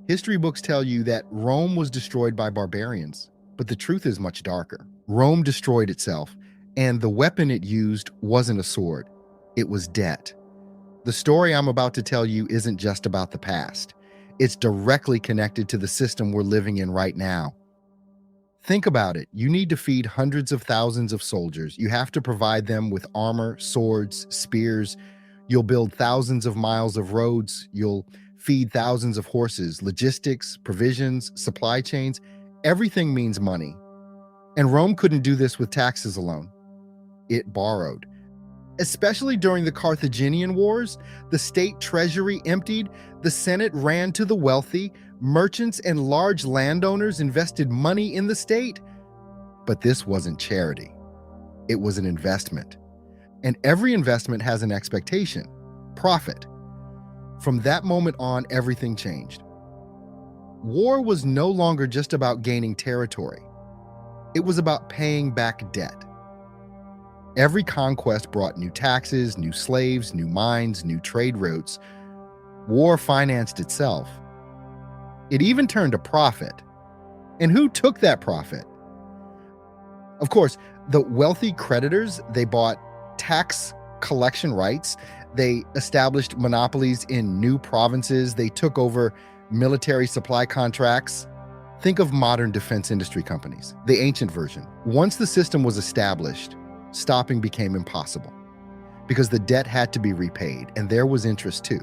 History books tell you that Rome was destroyed by barbarians, but the truth is much darker. Rome destroyed itself, and the weapon it used wasn't a sword, it was debt. The story I'm about to tell you isn't just about the past. It's directly connected to the system we're living in right now. Think about it. You need to feed hundreds of thousands of soldiers. You have to provide them with armor, swords, spears. You'll build thousands of miles of roads. You'll feed thousands of horses. Logistics, provisions, supply chains, everything means money. And Rome couldn't do this with taxes alone. It borrowed. Especially during the Carthaginian Wars, the state treasury emptied, the Senate ran to the wealthy, merchants and large landowners invested money in the state. But this wasn't charity. It was an investment. And every investment has an expectation: profit. From that moment on, everything changed. War was no longer just about gaining territory. It was about paying back debt. Every conquest brought new taxes, new slaves, new mines, new trade routes. War financed itself. It even turned a profit. And who took that profit? Of course, the wealthy creditors. They bought tax collection rights. They established monopolies in new provinces. They took over military supply contracts. Think of modern defense industry companies, the ancient version. Once the system was established, stopping became impossible because the debt had to be repaid, and there was interest too.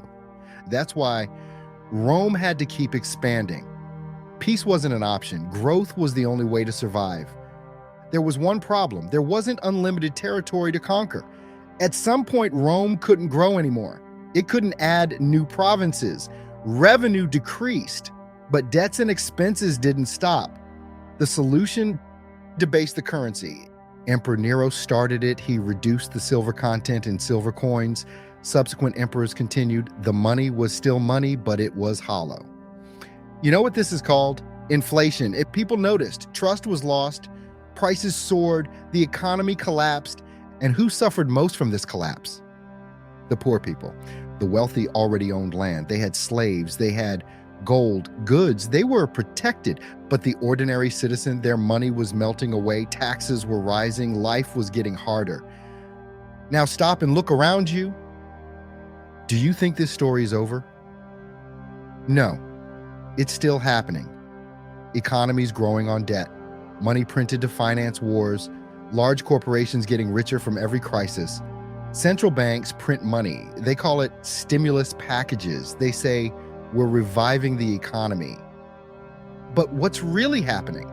That's why Rome had to keep expanding. Peace wasn't an option. Growth was the only way to survive. There was one problem. There wasn't unlimited territory to conquer. At some point, Rome couldn't grow anymore. It couldn't add new provinces. Revenue decreased, but debts and expenses didn't stop. The solution: debase the currency. Emperor Nero started it. He reduced the silver content in silver coins. Subsequent emperors continued. The money was still money, but it was hollow. You know what this is called? Inflation. If people noticed, trust was lost, prices soared, the economy collapsed. And who suffered most from this collapse? The poor people. The wealthy already owned land. They had slaves. They had gold, goods. They were protected. But the ordinary citizen, their money was melting away. Taxes were rising. Life was getting harder. Now stop and look around you. Do you think this story is over? No, it's still happening. Economies growing on debt, money printed to finance wars, large corporations getting richer from every crisis. Central banks print money. They call it stimulus packages. They say, we're reviving the economy. But what's really happening?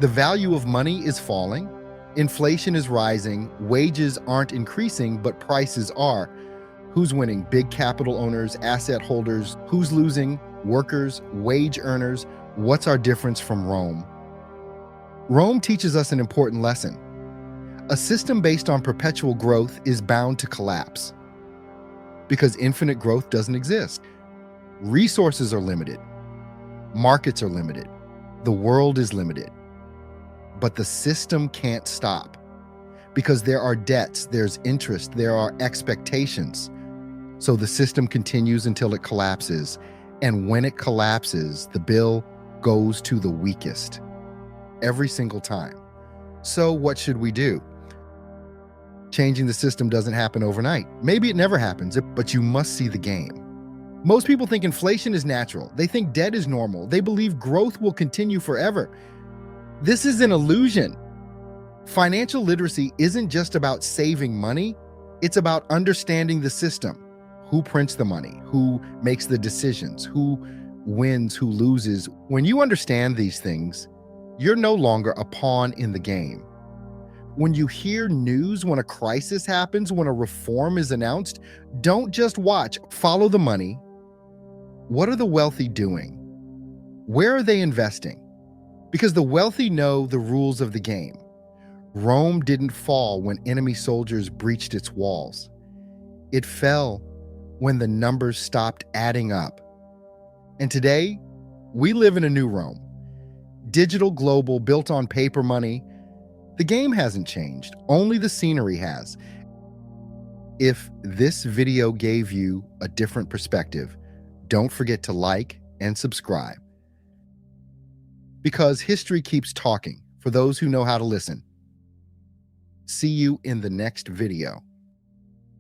The value of money is falling. Inflation is rising. Wages aren't increasing, but prices are. Who's winning? Big capital owners, asset holders. Who's losing? Workers, wage earners. What's our difference from Rome? Rome teaches us an important lesson. A system based on perpetual growth is bound to collapse because infinite growth doesn't exist. Resources are limited. Markets are limited. The world is limited. But the system can't stop because there are debts, there's interest, there are expectations. So the system continues until it collapses. And when it collapses, the bill goes to the weakest every single time. So what should we do? Changing the system doesn't happen overnight. Maybe it never happens, but you must see the game. Most people think inflation is natural. They think debt is normal. They believe growth will continue forever. This is an illusion. Financial literacy isn't just about saving money. It's about understanding the system. Who prints the money? Who makes the decisions? Who wins? Who loses? When you understand these things, you're no longer a pawn in the game. When you hear news, when a crisis happens, when a reform is announced, don't just watch. Follow the money. What are the wealthy doing? Where are they investing? Because the wealthy know the rules of the game. Rome didn't fall when enemy soldiers breached its walls. It fell when the numbers stopped adding up. And today, we live in a new Rome. Digital, global, built on paper money. The game hasn't changed, only the scenery has. If this video gave you a different perspective, don't forget to like and subscribe. Because history keeps talking for those who know how to listen. See you in the next video.